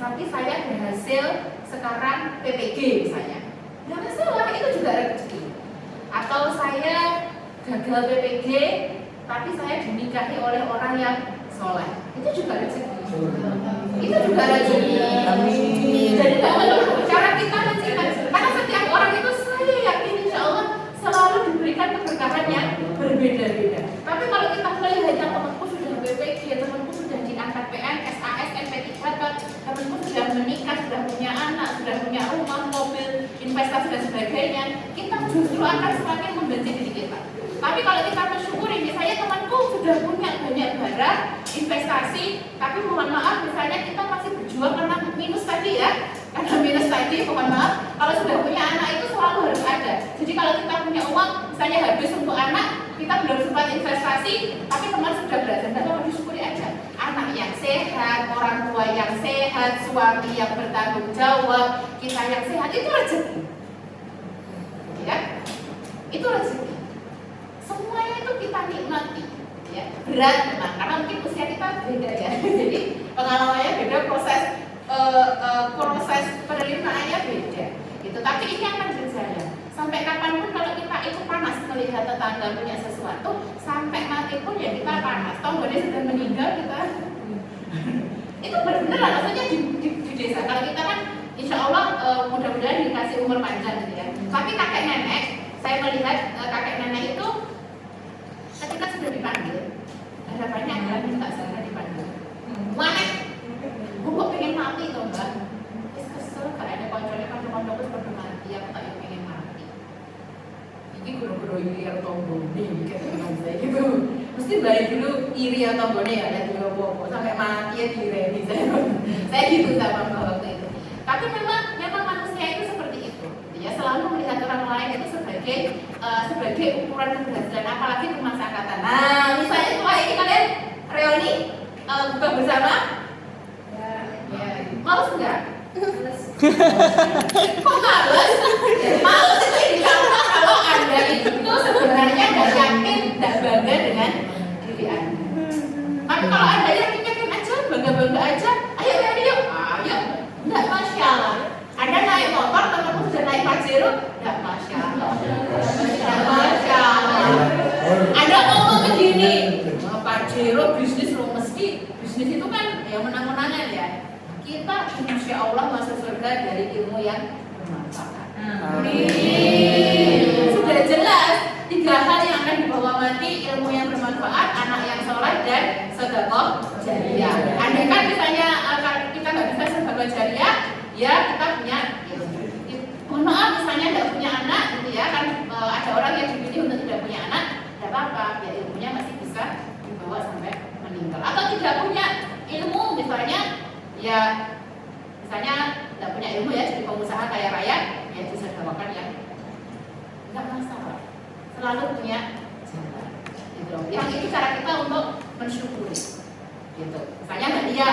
tapi saya berhasil sekarang PPG misalnya. Nggak masalah, itu juga rezeki. Atau saya gagal PPG, tapi saya dinikahi oleh orang yang soleh. Itu juga rezeki. Itu juga rezeki. Jadi cara kita mencintai, karena setiap orang itu saya yakin insya Allah selalu diberikan keberkahan yang berbeda-beda. Tapi kalau kita melihat yang temanku sudah BPG, temanku sudah diangkat PNS, investasi dan sebagainya, kita justru akan semakin membenci diri kita. Tapi kalau kita mensyukuri, misalnya temanku sudah punya banyak barang, investasi, tapi mohon maaf misalnya kita masih berjuang karena minus tadi ya, karena minus tadi, mohon maaf, kalau sudah punya anak itu selalu harus ada. Jadi kalau kita punya uang, misalnya habis untuk anak, kita belum sempat investasi, tapi teman sudah berada, tidak apa disyukuri aja. Anak yang sehat, orang tua yang sehat, suami yang bertanggung jawab, kita yang sehat, itu rezeki. Ya, itu rezeki. Semuanya itu kita nikmati. Ya, berat memang, karena mungkin usia kita beda ya. Jadi pengalamannya beda, proses penerimaannya beda. Gitu. Tapi ini akan berjalan. Sampai kapanpun kalau kita itu panas melihat tetangga punya sesuatu, sampai mati pun ya kita panas. Toh dia sudah meninggal kita. Itu benar-benar maksudnya di desa. Kalau kita kan insya Allah mudah-mudahan dikasih umur panjang gitu ya. Tapi kakek nenek, saya melihat kakek nenek itu ketika sudah dipanggil, harapannya adalah minta segera dipanggil. Mana? Gue pengen mati toh mbak. Kesel gak ada konco-konco terus pada mati. Aku tak pengen mati. Ini guru-guru iri atau tombone gitu. Mesti balik dulu iri atau tombone ya, dan juga bobo sampai mati ya direni. Saya gitu sama waktu itu. Tapi memang manusia itu seperti itu. Ya selalu melihat orang lain itu sebagai ukuran keberhasilan, apalagi rumah angkatan. Nah, misalnya itu kayak ini kalian reuni buka bersama. Ya. Males enggak? Kok males? Males itu kalau Anda itu sebenarnya nggak yakin, nggak bangga dengan diri Anda. Tapi kalau Anda yakin aja, bangga aja, ayo, nggak masalah. Anda naik motor, temanmu sudah naik Pajero, nggak masalah. Nggak masalah. Anda ngomong begini, Pajero bisnis lo mesti bisnis itu kan ya menang-menangan ya. Kita insya Allah masuk surga dari ilmu yang bermanfaat. Sudah jelas 3 hal yang akan dibawa mati: ilmu yang bermanfaat, anak yang soleh, dan sedekah jariyah. Andai kan misalnya kita nggak bisa sedekah jariyah, ya kita punya ilmu. Mohon maaf misalnya nggak punya anak, gitu ya kan ada orang yang dipilih untuk tidak punya anak, tidak apa-apa, ya ilmunya masih bisa dibawa sampai meninggal. Atau tidak punya ilmu misalnya, ya misalnya tidak punya ilmu ya jadi pengusaha kaya raya, ya disedekahkan ya nggak masalah, selalu punya jalan gitu. Yang itu cara kita untuk mensyukuri gitu. Misalnya Mbak Dia,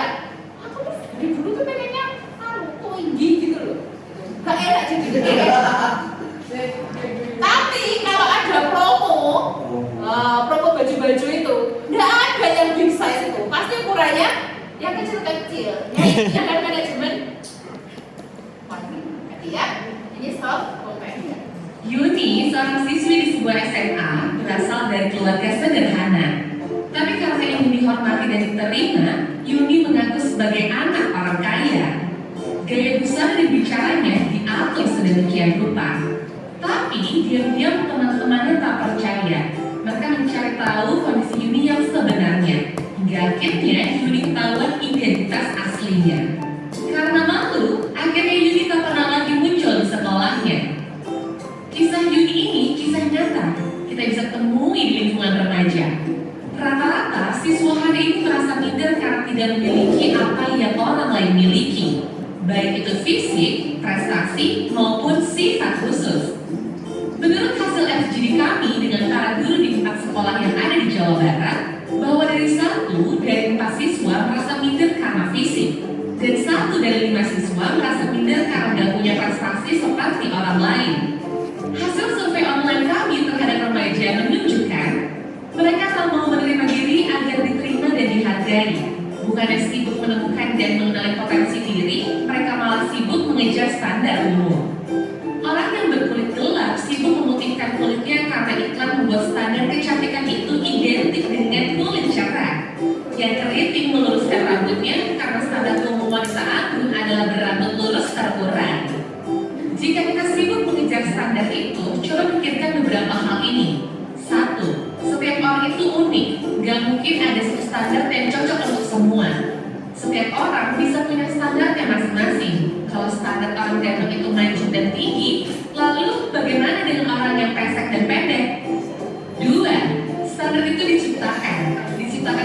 aku tuh dari dulu tuh pengennya tinggi gitu loh, gak enak jadi gede. Tapi kalau ada promo baju-baju itu, nggak ada yang big size itu, pasti ukurannya yang kecil-kecil. Yang kan manajemen, ya, ini soft companion. Yuni, seorang siswi di sebuah SMA, berasal dari keluarga sederhana. Tapi karena ingin dihormati dan diterima, Yuni mengaku sebagai anak orang kaya. Gaya besar dan bicaranya diatur sedemikian rupa. Tapi diam-diam teman-temannya tak percaya. Mereka mencari tahu kondisi Yuni yang sebenarnya. Hingga akhirnya Yuni ketahuan identitas aslinya. Karena malu, akhirnya Yuni tak pernah lagi muncul di sekolahnya. Kisah Yuni ini kisah nyata. Kita bisa temui di lingkungan remaja. Rata-rata siswa hari ini merasa minder karena tidak memiliki apa yang orang lain miliki, baik itu fisik, prestasi, maupun sifat khusus. Menurut hasil FGD kami dengan para guru di 4 sekolah yang ada di Jawa Barat, bahwa dari 1 dari 4 siswa merasa minder karena fisik, dan 1 dari 5 siswa merasa minder karena tidak punya prestasi seperti orang lain. Hasil survei online kami terhadap remaja menunjukkan mereka selalu mau menerima diri agar diterima dan dihargai. Bukannya sibuk menemukan dan mengenali potensi diri, mereka malah sibuk mengejar standar umum. Orang yang berkulit gelap sibuk memutihkan kulitnya karena iklan membuat standar kecantikan itu identik dengan kulit cerah. Yang keriting meluruskan rambutnya karena standar umum wanita agung adalah berambut lurus terurai. Jika kita sibuk mengejar standar itu, coba pikirkan beberapa hal ini. 1. Setiap orang itu unik, gak mungkin ada satu standar yang cocok untuk semua. Setiap orang bisa punya standarnya masing-masing. masing-masing. Kalau standar orang Denmark itu maju dan tinggi, lalu bagaimana dengan orang yang pesek dan pendek? 2. Standar itu diciptakan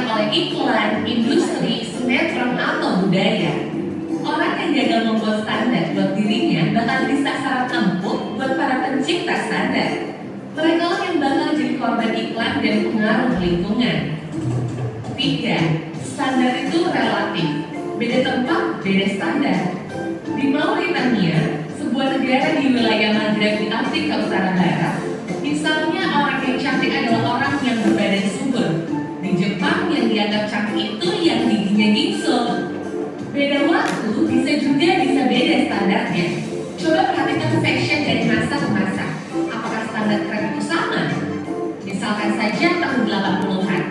oleh iklan, industri, sinetron, atau budaya. Orang yang gagal membuat standar buat dirinya bakal jadi sasaran empuk buat para pencipta standar. Mereka lah yang bakal jadi korban iklan dan pengaruh lingkungan. 3. Standar itu relatif. Beda tempat, beda standar. Di Mauritania, sebuah negara di wilayah Maghreb di Afrika Utara Barat, misalnya orang yang cantik adalah orang yang berbadan subur. Di Jepang yang dianggap cantik itu yang giginya gingsel. Beda waktu bisa beda standarnya. Coba perhatikan fashion dari masa ke masa. Apakah standar tren itu sama? Misalkan saja tahun 80-an,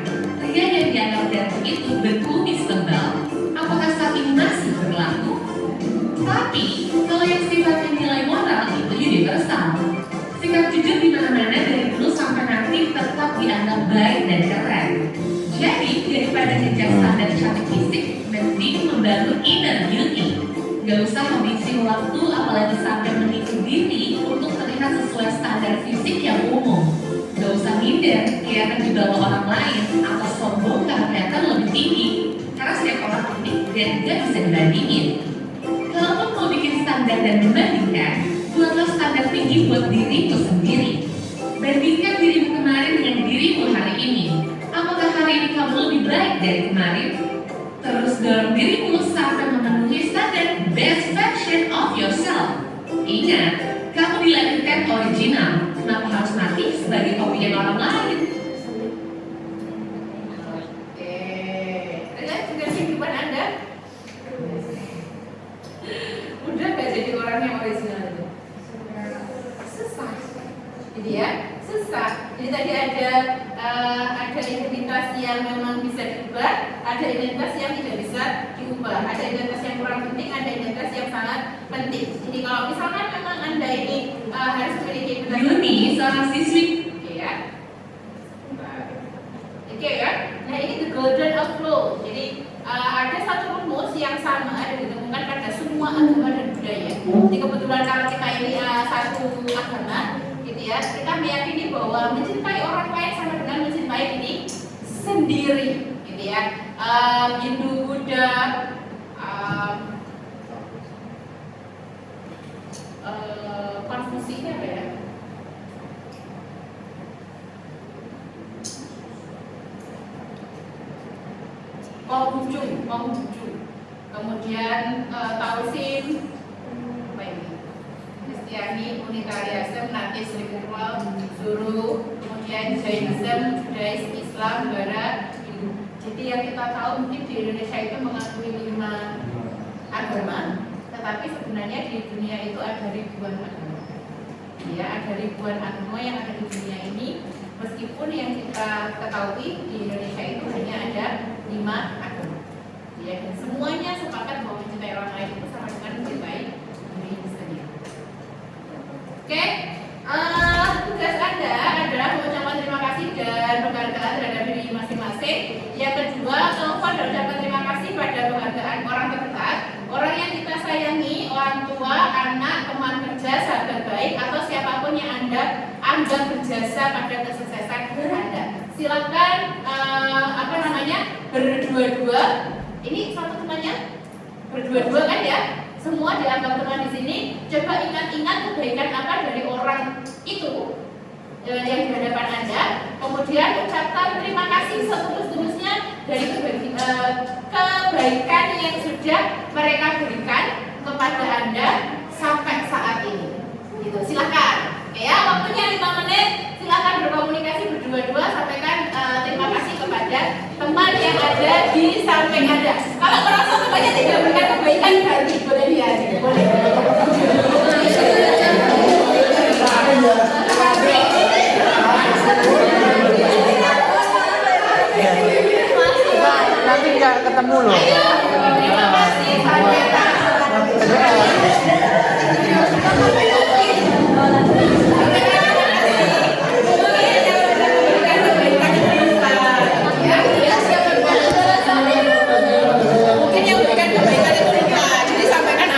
pria yang dianggap ganteng itu berkumis tebal. Apakah saat ini masih berlaku? Tapi, kalau yang sifatnya nilai moral itu universal. Sikap jujur di mana-mana dari dulu sampai nanti tetap dianggap baik dan keren. Jadi, daripada ngejar standar cantik fisik, mending membangun inner beauty. Gak usah habisin waktu apalagi sampai menipu diri untuk terlihat sesuai standar fisik yang umum. Gak usah minder, kelihatan di bawah orang lain atau sombong karena kelihatan lebih tinggi. Karena setiap orang unik dan gak bisa dibandingin. Kalau mau bikin standar dan membandingkan, buatlah standar tinggi buat dirimu sendiri. Bandingkan dirimu kemarin dengan dirimu hari ini. Apakah hari ini kamu lebih baik dari kemarin? Terus dorong dirimu sampai memenuhi standar best version of yourself. Ingat, kamu dilahirkan original. Kenapa harus mati sebagai kopian orang lain? Dengan kehidupan Anda udah gak jadi orang yang original itu? Susah. Jadi ya, susah. Jadi tadi ada identitas yang memang bisa diubah, ada identitas yang tidak bisa diubah, ada identitas yang kurang penting, ada identitas yang sangat penting. Jadi kalau misalkan memang Anda ini harus memiliki identitas Yuni, seorang siswi. Oke ya. Nah ini the golden of flow. Jadi ada satu rumus yang sama dan ditemukan pada semua agama dan budaya. Jadi kebetulan kalau kita ini satu agama, gitu ya, kita meyakini bahwa mencintai orang lain sama dengan mencintai diri sendiri, gitu ya. Hindu, Buddha, Konfusi apa ya? Konghucu, kemudian Taoism, Kristiani, Unitarianism, Native Spiritual, Zoro, kemudian Jainism, Judaism, Islam, Barat, Hindu. Jadi yang kita tahu mungkin di Indonesia itu mengakui 5 agama, tetapi sebenarnya di dunia itu ada ribuan agama. Ya, ada ribuan agama yang ada di dunia ini. Meskipun yang kita ketahui di Indonesia itu hanya ada 5 agama, ya, dan semuanya sepakat bahwa mencintai orang lain itu sama dengan mencintai diri sendiri. Oke, tugas Anda adalah mengucapkan terima kasih dan penghargaan terhadap diri masing-masing. Yang kedua, telepon dan ucapkan terima kasih pada penghargaan orang terdekat, orang yang kita sayangi, orang tua, anak, teman kerja, sahabat baik, atau siapapun yang Anda anggap berjasa pada kesuksesan Anda. Silakan berdua-dua. Ini satu temannya berdua-dua kan ya? Semua dianggap teman di sini. Coba ingat-ingat kebaikan apa dari orang itu yang di hadapan Anda. Kemudian ucapkan terima kasih setulus-tulusnya dari kebaikan yang sudah mereka berikan kepada Anda sampai saat ini. Gitu. Silakan. Ya, waktunya 5 menit. Silakan berkomunikasi berdua-dua, sampaikan terima kasih kepada teman yang ada di samping Anda. Kalau merasa temannya tidak berikan kebaikan, berarti boleh dia. Boleh. Nanti nggak ketemu loh. Ayo, terima kasih. Mungkin yang berikan kebaikan itu lupa, jadi sampaikan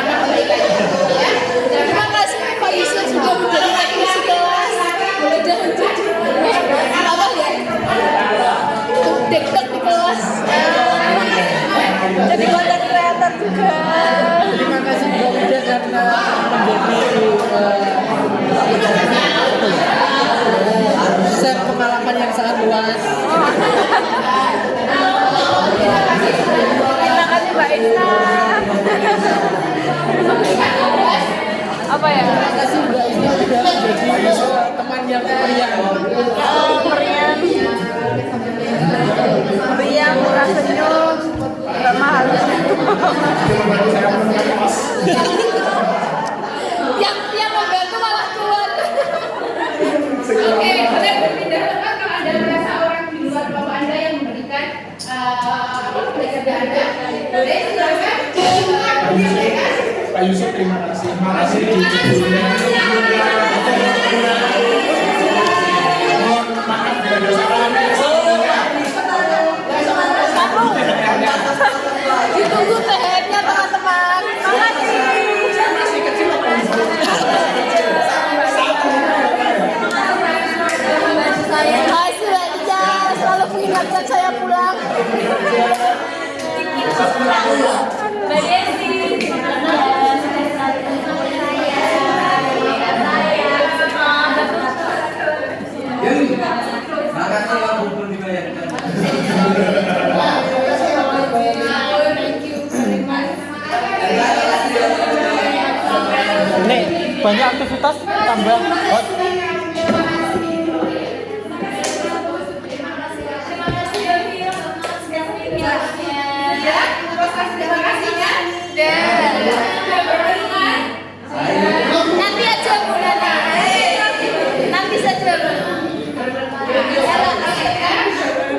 Apa ya? Kasih Mbak ini udah jadi teman yang meriah. Meriah, murah senyum, nggak mahal. Yang membantu malah keluar. Oke, boleh berpindah tempat kalau Anda merasa orang di luar bapak Anda yang memberikan kepada Anda. Boleh silakan. Pak Yusuf, terima kasih. Terima kasih. Makan dengan dosa kami. Ditunggu THR-nya teman-teman. Saya masih kecil. Hai Suleja, selalu mengingatkan saya pulang. Mbak Desi, Makasih ya bubur dibayarkan. Nek, banyak aktivitas tambah hot. Ya, proses terima kasihnya. Dan Nanti aja Bu Nana. Nanti saja Bu.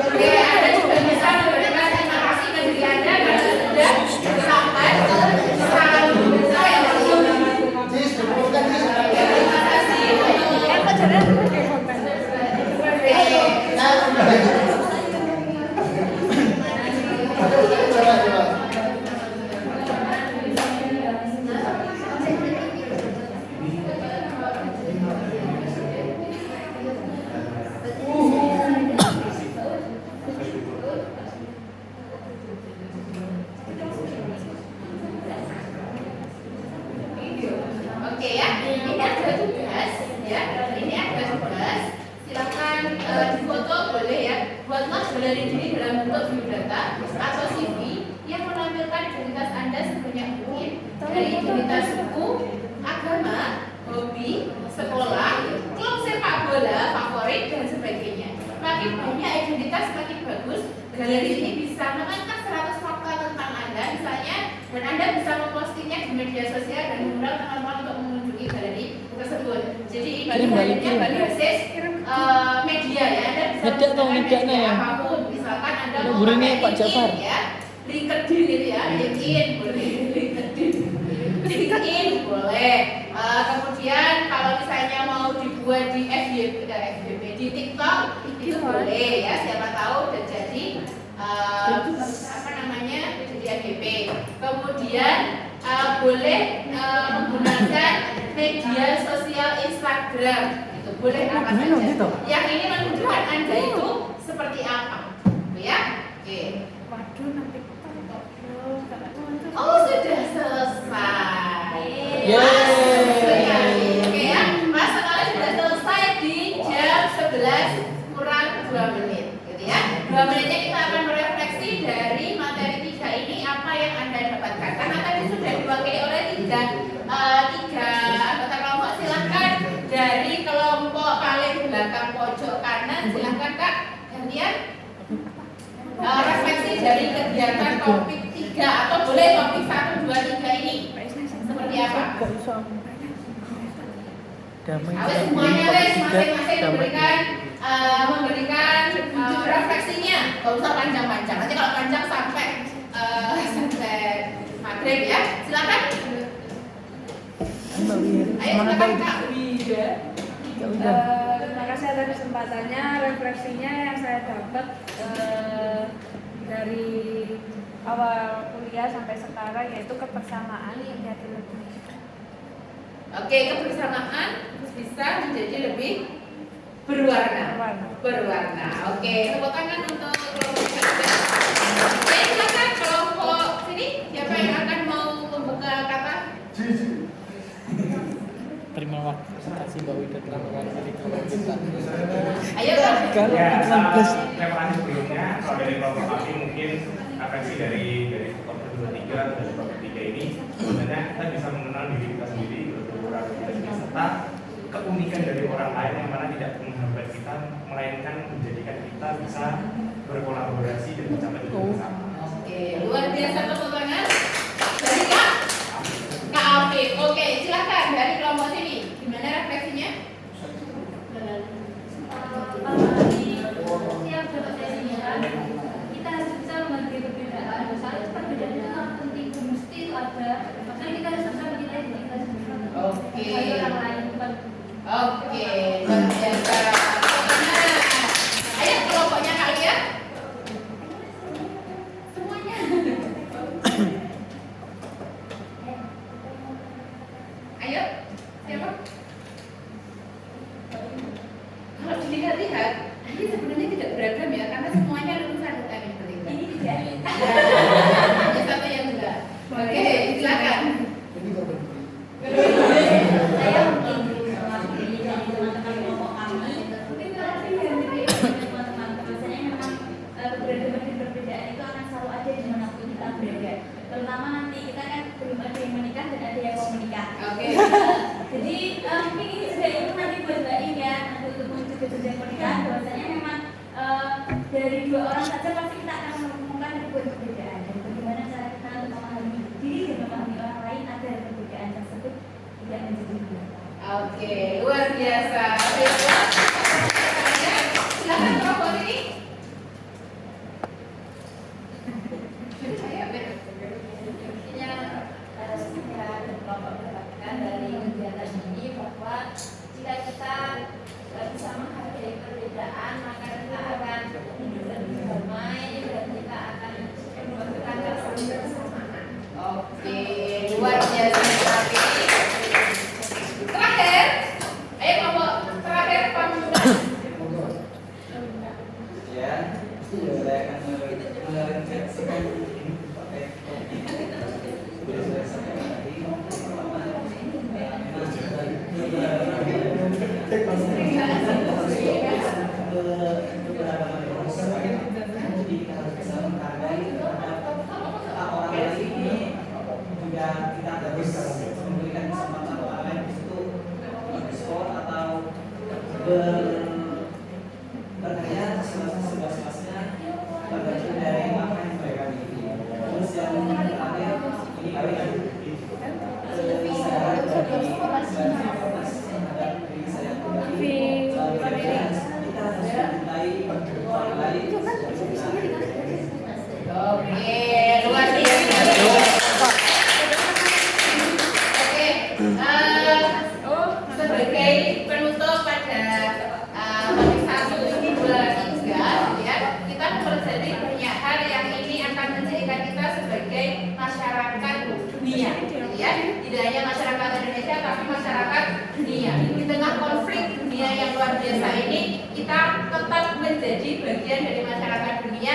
Oke, Anda juga bisa memberikan terima kasih ke diri Anda karena sudah sampai Oke ya, ini ada tugas ya, ini ada tugas. Silakan difoto boleh ya. Buatlah galeri diri dalam bentuk biodata atau CV yang menampilkan identitas Anda sebanyak mungkin dari identitas suku, agama, hobi, sekolah, klub sepak bola favorit dan sebagainya. Makin banyak identitas makin bagus. Galeri ini bisa mengangkat 100 fakta tentang Anda misalnya, dan Anda bisa mempostingnya di media sosial dan mengundang teman-teman untuk mengunjungi galeri tersebut. Jadi ibaratnya berbasis media ya, Anda bisa menggunakan media apapun. Misalkan Anda mau pakai LinkedIn ya, LinkedIn itu ya, LinkedIn boleh, LinkedIn boleh. Kemudian kalau misalnya mau dibuat di FYP, di TikTok itu boleh ya, siapa tahu dan jadi apa namanya, jadi FYP. Kemudian boleh menggunakan media sosial Instagram, itu boleh apa saja. Yang ini menunjukkan Anda itu seperti apa, gitu ya. Oke. Oh, sudah selesai. Oke ya, Mas sekolah sudah selesai di jam 11 kurang 2 menit, gitu ya. 2 menitnya kita akan merefleksi dari materi 3 ini apa yang Anda dapatkan. Karena tadi sudah diwakili oleh tiga anggota kelompok. Silahkan dari kelompok paling belakang pojok kanan, silahkan Kak gantian refleksi dari kegiatan topik 3 atau boleh topik 1, 2, 3 ini seperti apa? Awas semuanya wes masing-masing memberikan refleksinya. Gak usah panjang-panjang. Nanti kalau panjang sampai maghrib ya. Silakan. Ayo silakan Kak Wida. terima kasih atas kesempatannya. Refleksinya yang saya dapat dari awal kuliah sampai sekarang yaitu kebersamaan menjadi lebih. Oke, kebersamaan bisa menjadi lebih berwarna. Oke, tepuk tangan untuk kelompok kita. Oke, silakan kelompok sini. Siapa yang akan mau membuka kata? Terima kasih Mbak Wida telah mewakili kelompok kita. Ayo Kak. Ya, terima kasih sebelumnya. Kalau dari kelompok kami mungkin refleksi dari kelompok 2-3 dan kelompok 3 ini sebenarnya kita bisa mengenal tentang diri kita sendiri, bertutur kita sendiri, serta keunikan dari orang lain yang mana tidak menghambat kita, melainkan menjadikan kita bisa berkolaborasi dan mencapai tujuan bersama. Oke, luar biasa tepuk tangan dari Kak Afif. Oke, silakan dari kelompok sini. Gimana refleksinya? Setiap dapat saya kita harus bisa menghargai perbedaan. Soalnya perbedaan itu sangat penting, mesti itu ada. Makanya kita harus bisa mencintai diri kita sendiri. Oke. Bagi orang lain bukan. Oke, luar biasa. Ayo kelompoknya kalian. Semuanya. Ayo, siapa? Kalau dilihat-lihat, ini sebenarnya tidak beragam ya, karena semuanya lulusan UTM pendidikan. Ini tidak. Hanya satu yang enggak. Oke, silakan. Ini korban. Saya mungkin mewakili dari teman-teman kelompok kami. Mungkin kalau dari teman-teman, biasanya memang keberagaman dan perbedaan itu akan selalu ada dimanapun kita berada. Terutama nanti kita kan belum ada yang menikah dan ada yang mau menikah. Oke. Jadi mungkin ini juga itu nanti buat Mbak Ing ya, untuk menuju ke jenjang pernikahan. Bahwasanya memang dari dua orang saja pasti kita akan menemukan ribuan perbedaan. Dan bagaimana cara kita untuk memahami diri dan memahami orang lain agar perbedaan tersebut tidak menjadi dua. Oke, luar biasa. Silakan kelompok ini. Intinya saya dan kelompok mendapatkan dari kegiatan ini bahwa jika kita bisa menghargai perbedaan, maka kita akan hidup lebih damai dan kita akan membutuhkan kebersamaan. Oke, luar biasa sekali. Terakhir, ayo kelompok terakhir Pak Muda. Ya, saya akan merefleksikan pakai sudah saya sampaikan tadi pertama keberagaman manusia, jadi kita harus bisa menghargai terhadap orang lain ini, juga kita harus memberikan kesempatan orang lain di situ berskor atau berkarya seluas-luasnya tergantung dari apa yang mereka miliki. Terus yang terakhir ini kami saya dari terhadap diri saya pribadi, kita harus mencintai orang lain. Oke, luar biasa. Oke, sebagai penutup pada majelis 1 bulan 3, ya, kita mempelajari banyak hal yang ini akan menjadikan kita sebagai masyarakat dunia, ya. Tidak hanya masyarakat Indonesia, tapi masyarakat dunia. Di tengah konflik dunia yang luar biasa ini, kita tetap menjadi bagian dari masyarakat dunia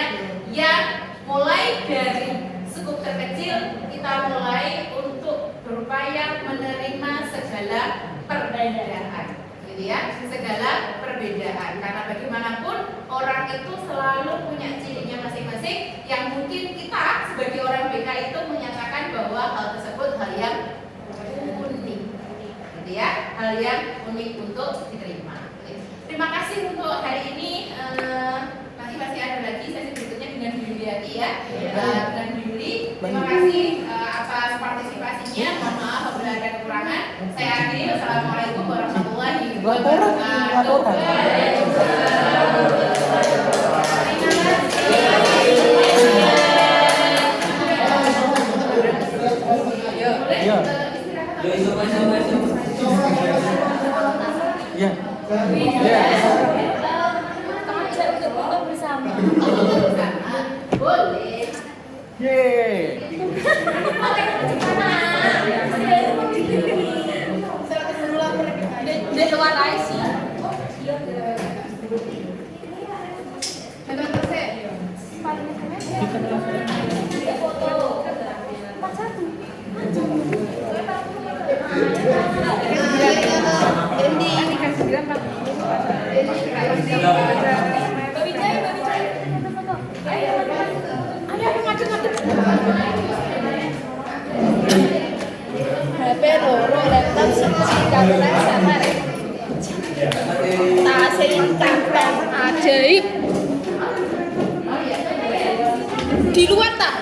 yang mulai dari skup terkecil kita mulai untuk berupaya menerima segala perbedaan, gitu ya, segala perbedaan. Karena bagaimanapun orang itu selalu punya cirinya masing-masing yang mungkin kita sebagai orang BK itu menyatakan bahwa hal tersebut hal yang unik, gitu ya, hal yang unik untuk diterima. Terima kasih untuk hari ini. Nanti masih ada lagi sesi berikutnya dengan Bu Yuliati ya, dengan Bu Yuli. Terima kasih atas partisipasinya. Mohon maaf apabila ada kekurangan. Saya akhiri. Wassalamualaikum warahmatullahi wabarakatuh. Ya. Teman bisa untuk foto bersama. Boleh. Yeay. Di luar IC. HP lo. laptop sama kamera sama tasnya tampil ajaib di luar tak